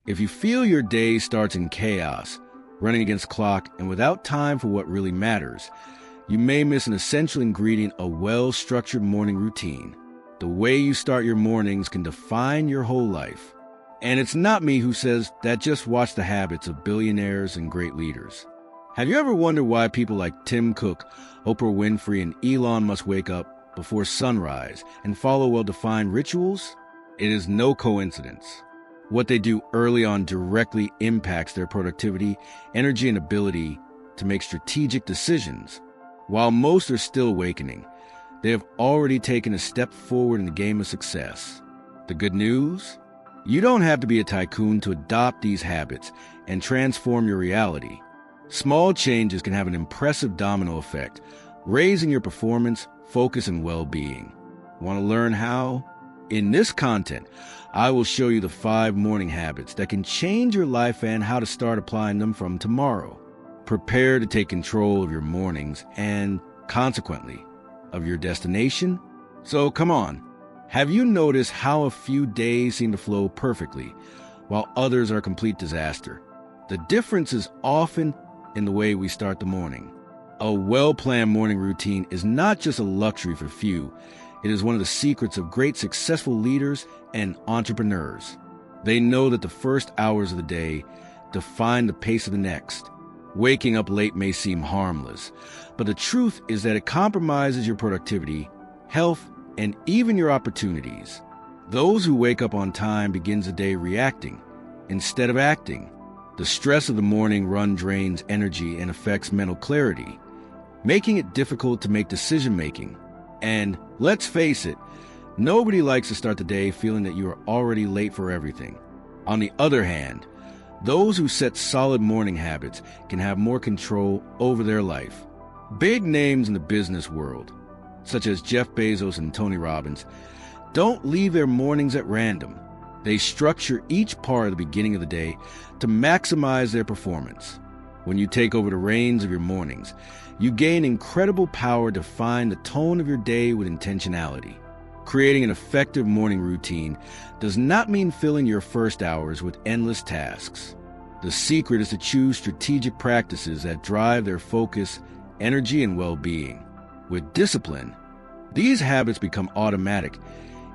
If you feel your day starts in chaos, running against clock and without time for what really matters, you may miss an essential ingredient of a well-structured morning routine. The way you start your mornings can define your whole life. And it's not me who says that. Just watch the habits of billionaires and great leaders. Have you ever wondered why people like Tim Cook, Oprah Winfrey, and Elon Musk wake up before sunrise and follow well-defined rituals? It is no coincidence. What they do early on directly impacts their productivity, energy, and ability to make strategic decisions. While most are still awakening, they have already taken a step forward in the game of success. The good news? You don't have to be a tycoon to adopt these habits and transform your reality. Small changes can have an impressive domino effect, raising your performance, focus, and well-being. Want to learn how? In this content, I will show you the 5 morning habits that can change your life and how to start applying them from tomorrow. Prepare to take control of your mornings and, consequently, of your destination. So come on. Have you noticed how a few days seem to flow perfectly, while others are a complete disaster? The difference is often in the way we start the morning. A well-planned morning routine is not just a luxury for few. It is one of the secrets of great successful leaders and entrepreneurs. They know that the first hours of the day define the pace of the next. Waking up late may seem harmless, but the truth is that it compromises your productivity, health, and even your opportunities. Those who wake up on time begins the day reacting instead of acting. The stress of the morning run drains energy and affects mental clarity, making it difficult to make decision-making. And let's face it, nobody likes to start the day feeling that you are already late for everything. On the other hand, those who set solid morning habits can have more control over their life. Big names in the business world, such as Jeff Bezos and Tony Robbins, don't leave their mornings at random. They structure each part of the beginning of the day to maximize their performance. When you take over the reins of your mornings, you gain incredible power to define the tone of your day with intentionality. Creating an effective morning routine does not mean filling your first hours with endless tasks. The secret is to choose strategic practices that drive their focus, energy, and well-being. With discipline, these habits become automatic,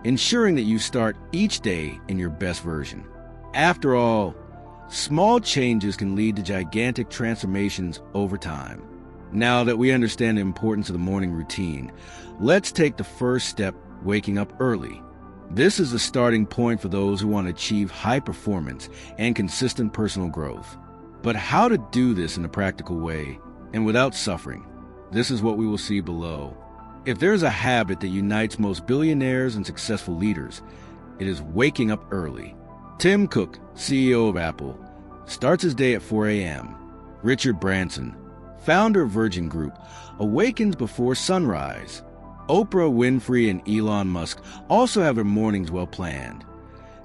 ensuring that you start each day in your best version. After all, small changes can lead to gigantic transformations over time. Now that we understand the importance of the morning routine, let's take the first step, waking up early. This is the starting point for those who want to achieve high performance and consistent personal growth. But how to do this in a practical way and without suffering? This is what we will see below. If there's a habit that unites most billionaires and successful leaders, it is waking up early. Tim Cook, CEO of Apple, starts his day at 4 a.m. Richard Branson, founder of Virgin Group, awakens before sunrise. Oprah Winfrey and Elon Musk also have their mornings well planned,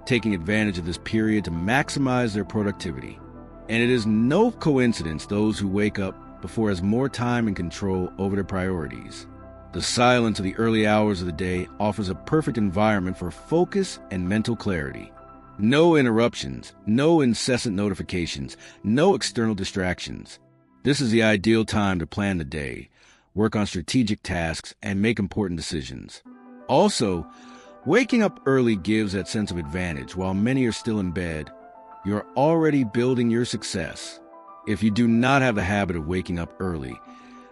taking advantage of this period to maximize their productivity. And it is no coincidence those who wake up before has more time and control over their priorities. The silence of the early hours of the day offers a perfect environment for focus and mental clarity. No interruptions, no incessant notifications, no external distractions. This is the ideal time to plan the day, work on strategic tasks, and make important decisions. Also, waking up early gives that sense of advantage. While many are still in bed, you're already building your success. If you do not have the habit of waking up early,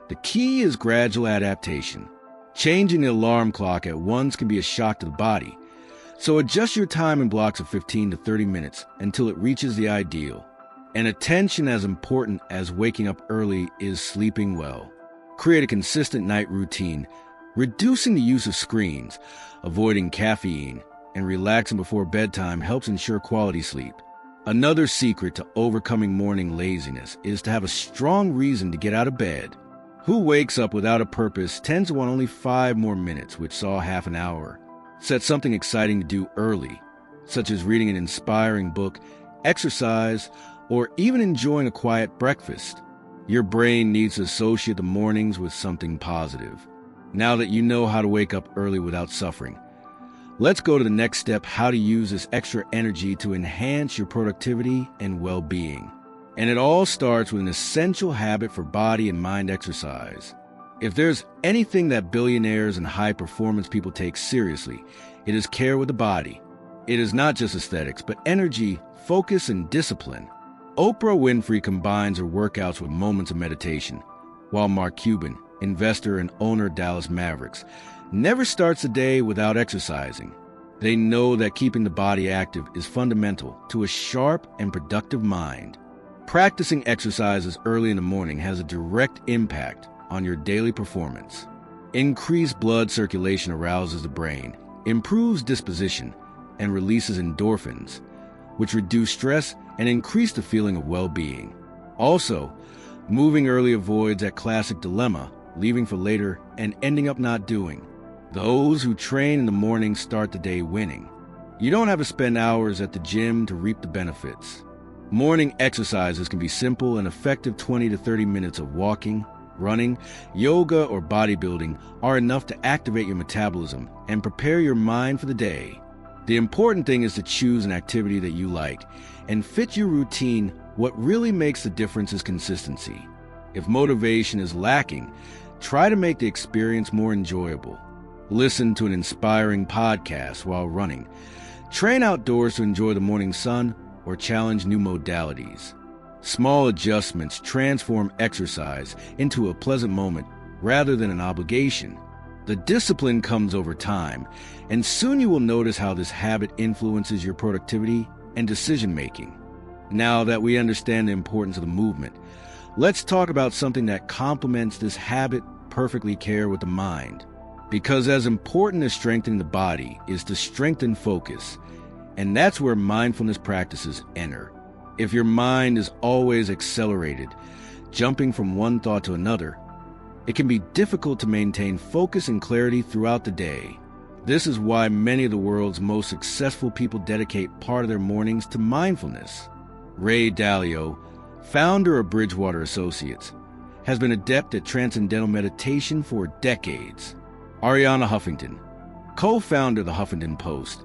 the key is gradual adaptation. Changing the alarm clock at once can be a shock to the body, so adjust your time in blocks of 15 to 30 minutes until it reaches the ideal. And attention as important as waking up early is sleeping well. Create a consistent night routine, reducing the use of screens, avoiding caffeine, and relaxing before bedtime helps ensure quality sleep. Another secret to overcoming morning laziness is to have a strong reason to get out of bed. Who wakes up without a purpose tends to want only 5 more minutes, which saw half an hour. Set something exciting to do early, such as reading an inspiring book, exercise, or even enjoying a quiet breakfast. Your brain needs to associate the mornings with something positive. Now that you know how to wake up early without suffering, Let's go to the next step, how to use this extra energy to enhance your productivity and well-being. And it all starts with an essential habit for body and mind exercise. If there's anything that billionaires and high-performance people take seriously, it is care with the body. It is not just aesthetics, but energy, focus, and discipline. Oprah Winfrey combines her workouts with moments of meditation, while Mark Cuban, investor and owner of Dallas Mavericks, never starts a day without exercising. They know that keeping the body active is fundamental to a sharp and productive mind. Practicing exercises early in the morning has a direct impact on your daily performance. Increased blood circulation arouses the brain, improves disposition, and releases endorphins, which reduce stress and increase the feeling of well-being. Also, moving early avoids that classic dilemma, leaving for later and ending up not doing. Those who train in the morning start the day winning. You don't have to spend hours at the gym to reap the benefits. Morning exercises can be simple and effective. 20 to 30 minutes of walking, running, yoga, or bodybuilding are enough to activate your metabolism and prepare your mind for the day. The important thing is to choose an activity that you like and fit your routine. What really makes the difference is consistency. If motivation is lacking, try to make the experience more enjoyable. Listen to an inspiring podcast while running. Train outdoors to enjoy the morning sun or challenge new modalities. Small adjustments transform exercise into a pleasant moment rather than an obligation. The discipline comes over time, and soon you will notice how this habit influences your productivity and decision-making. Now that we understand the importance of the movement, let's talk about something that complements this habit perfectly: care with the mind. Because as important as strengthening the body is to strengthen focus, and that's where mindfulness practices enter. If your mind is always accelerated, jumping from one thought to another, it can be difficult to maintain focus and clarity throughout the day. This is why many of the world's most successful people dedicate part of their mornings to mindfulness. Ray Dalio, founder of Bridgewater Associates, has been adept at transcendental meditation for decades. Arianna Huffington, co-founder of the Huffington Post,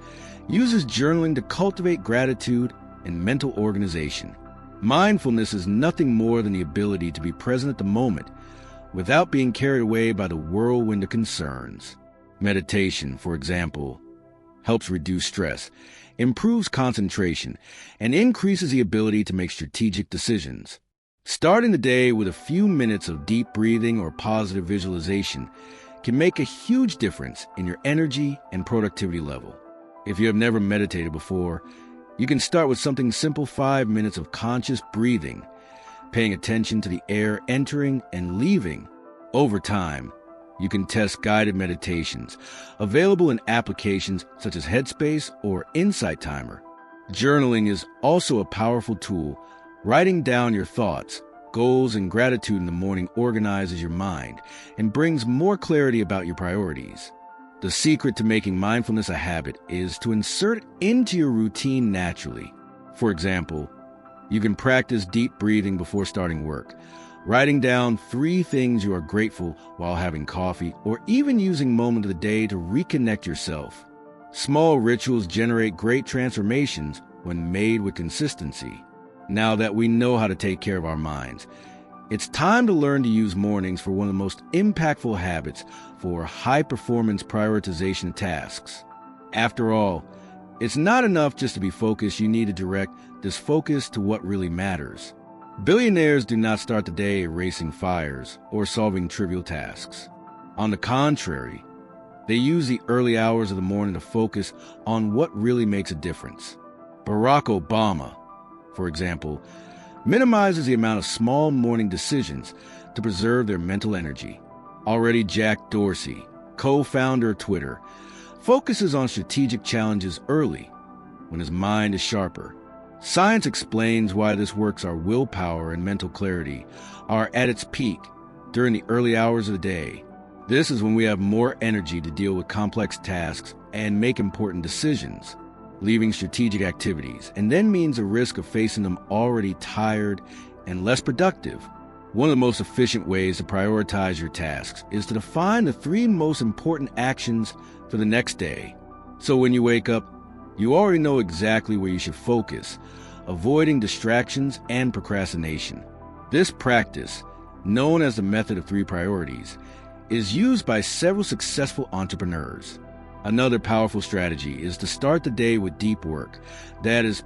uses journaling to cultivate gratitude and mental organization. Mindfulness is nothing more than the ability to be present at the moment without being carried away by the whirlwind of concerns. Meditation, for example, helps reduce stress, improves concentration, and increases the ability to make strategic decisions. Starting the day with a few minutes of deep breathing or positive visualization can make a huge difference in your energy and productivity level. If you have never meditated before, you can start with something simple: 5 minutes of conscious breathing, paying attention to the air entering and leaving. Over time, you can test guided meditations, available in applications such as Headspace or Insight Timer. Journaling is also a powerful tool. Writing down your thoughts, goals, and gratitude in the morning organizes your mind and brings more clarity about your priorities. The secret to making mindfulness a habit is to insert it into your routine naturally. For example, you can practice deep breathing before starting work, writing down 3 things you are grateful while having coffee, or even using a moment of the day to reconnect yourself. Small rituals generate great transformations when made with consistency. Now that we know how to take care of our minds, it's time to learn to use mornings for one of the most impactful habits for high-performance prioritization tasks. After all, it's not enough just to be focused. You need to direct this focus to what really matters. Billionaires do not start the day erasing fires or solving trivial tasks. On the contrary, they use the early hours of the morning to focus on what really makes a difference. Barack Obama, for example, minimizes the amount of small morning decisions to preserve their mental energy. Already Jack Dorsey, co-founder of Twitter, focuses on strategic challenges early when his mind is sharper. Science explains why this works. Our willpower and mental clarity are at its peak during the early hours of the day. This is when we have more energy to deal with complex tasks and make important decisions. Leaving strategic activities and then means a risk of facing them already tired and less productive. One of the most efficient ways to prioritize your tasks is to define the 3 most important actions for the next day. So when you wake up, you already know exactly where you should focus, avoiding distractions and procrastination. This practice, known as the method of 3 priorities, is used by several successful entrepreneurs. Another powerful strategy is to start the day with deep work, that is,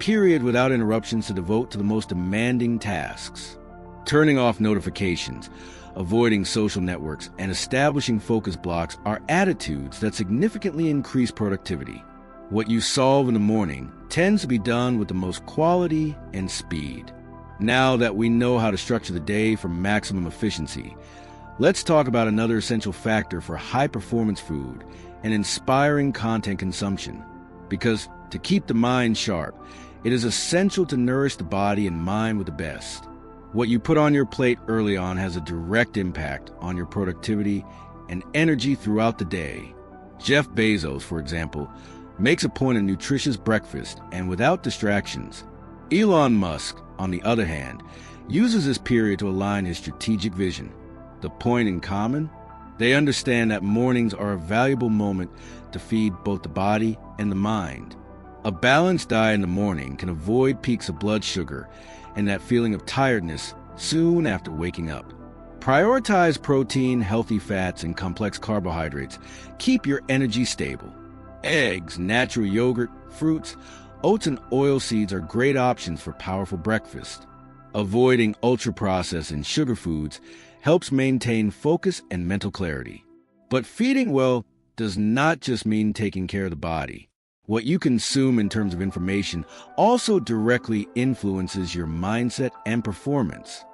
period without interruptions to devote to the most demanding tasks. Turning off notifications, avoiding social networks, and establishing focus blocks are attitudes that significantly increase productivity. What you solve in the morning tends to be done with the most quality and speed. Now that we know how to structure the day for maximum efficiency, let's talk about another essential factor for high-performance food and inspiring content consumption. Because to keep the mind sharp, it is essential to nourish the body and mind with the best. What you put on your plate early on has a direct impact on your productivity and energy throughout the day. Jeff Bezos, for example, makes a point of nutritious breakfast and without distractions. Elon Musk, on the other hand, uses this period to align his strategic vision. The point in common? They understand that mornings are a valuable moment to feed both the body and the mind. A balanced diet in the morning can avoid peaks of blood sugar and that feeling of tiredness soon after waking up. Prioritize protein, healthy fats, and complex carbohydrates. Keep your energy stable. Eggs, natural yogurt, fruits, oats, and oil seeds are great options for powerful breakfast. Avoiding ultra-processed and sugar foods helps maintain focus and mental clarity. But feeding well does not just mean taking care of the body. What you consume in terms of information also directly influences your mindset and performance.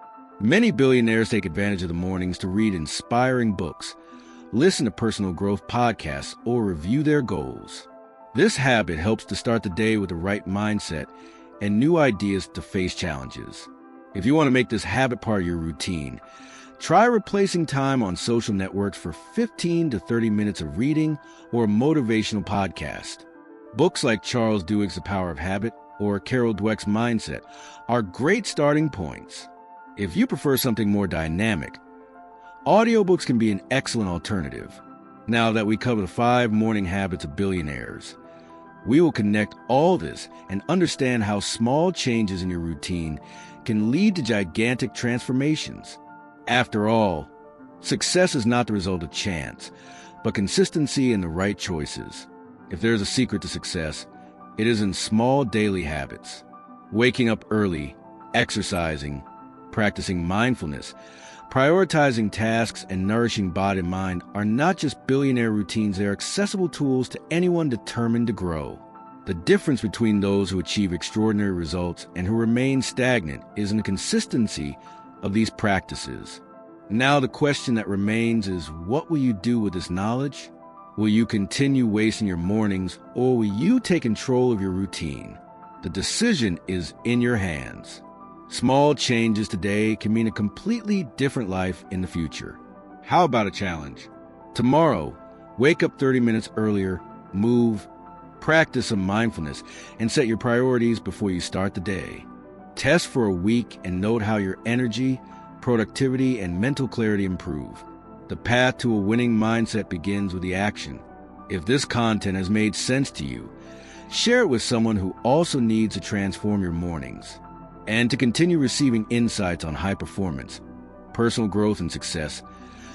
Many billionaires take advantage of the mornings to read inspiring books, listen to personal growth podcasts, or review their goals. This habit helps to start the day with the right mindset and new ideas to face challenges. If you want to make this habit part of your routine, try replacing time on social networks for 15 to 30 minutes of reading or a motivational podcast. Books like Charles Duhigg's The Power of Habit or Carol Dweck's Mindset are great starting points. If you prefer something more dynamic, audiobooks can be an excellent alternative. Now that we cover the 5 morning habits of billionaires, we will connect all this and understand how small changes in your routine can lead to gigantic transformations. After all, success is not the result of chance, but consistency and the right choices. If there's a secret to success, it is in small daily habits. Waking up early, exercising, practicing mindfulness, prioritizing tasks, and nourishing body and mind are not just billionaire routines, they are accessible tools to anyone determined to grow. The difference between those who achieve extraordinary results and who remain stagnant is in the consistency of these practices. Now the question that remains is, what will you do with this knowledge? Will you continue wasting your mornings, or will you take control of your routine? The decision is in your hands. Small changes today can mean a completely different life in the future. How about a challenge? Tomorrow, wake up 30 minutes earlier, move, practice some mindfulness, and set your priorities before you start the day. Test for a week and note how your energy, productivity, and mental clarity improve. The path to a winning mindset begins with the action. If this content has made sense to you, share it with someone who also needs to transform your mornings. And to continue receiving insights on high performance, personal growth, and success,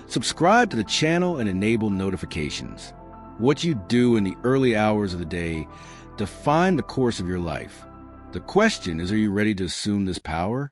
subscribe to the channel and enable notifications. What you do in the early hours of the day define the course of your life. The question is, are you ready to assume this power?